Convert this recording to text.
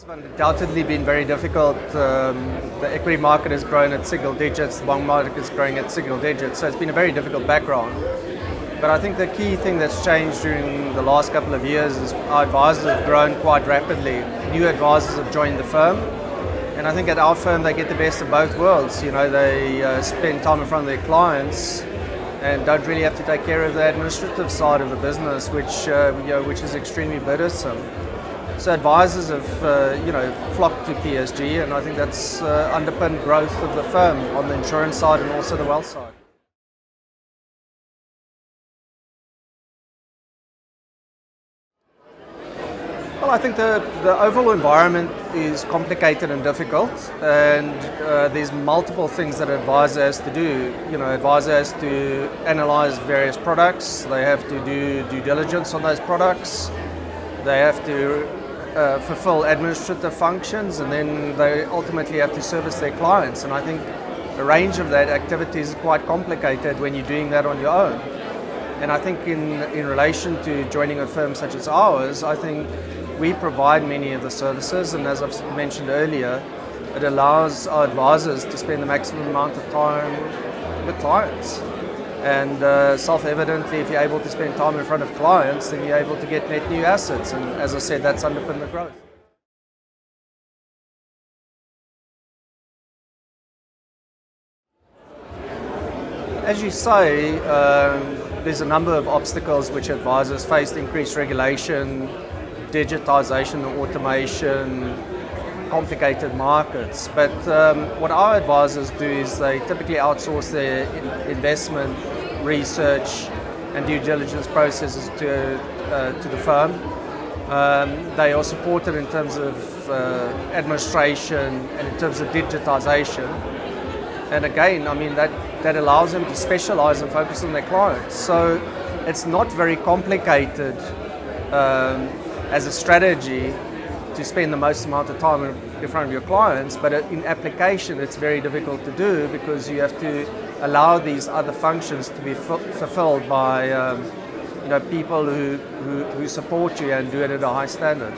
Undoubtedly been very difficult. The equity market has grown at single digits, the bond market is growing at single digits, so it's been a very difficult background. But I think the key thing that's changed during the last couple of years is our advisors have grown quite rapidly. New advisors have joined the firm, and I think at our firm they get the best of both worlds. You know, they spend time in front of their clients and don't really have to take care of the administrative side of the business, which is extremely burdensome. So advisors have flocked to PSG, and I think that's underpinned growth of the firm on the insurance side and also the wealth side. Well, I think the overall environment is complicated and difficult, and there's multiple things that an advisor has to do. You know, advisor has to analyze various products, they have to do due diligence on those products, they have to fulfill administrative functions, and then they ultimately have to service their clients. And I think the range of that activity is quite complicated when you're doing that on your own. And I think in relation to joining a firm such as ours, I think we provide many of the services, and as I've mentioned earlier, it allows our advisors to spend the maximum amount of time with clients. And self-evidently, if you're able to spend time in front of clients, then you're able to get net new assets. And as I said, that's underpinned the growth. As you say, there's a number of obstacles which advisors face: increased regulation, digitization, automation, complicated markets. But what our advisors do is they typically outsource their investment, research and due diligence processes to the firm. They are supported in terms of administration and in terms of digitization. And again, I mean, that allows them to specialize and focus on their clients. So it's not very complicated as a strategy to spend the most amount of time in front of your clients, but in application it's very difficult to do, because you have to allow these other functions to be fulfilled by people who support you and do it at a high standard.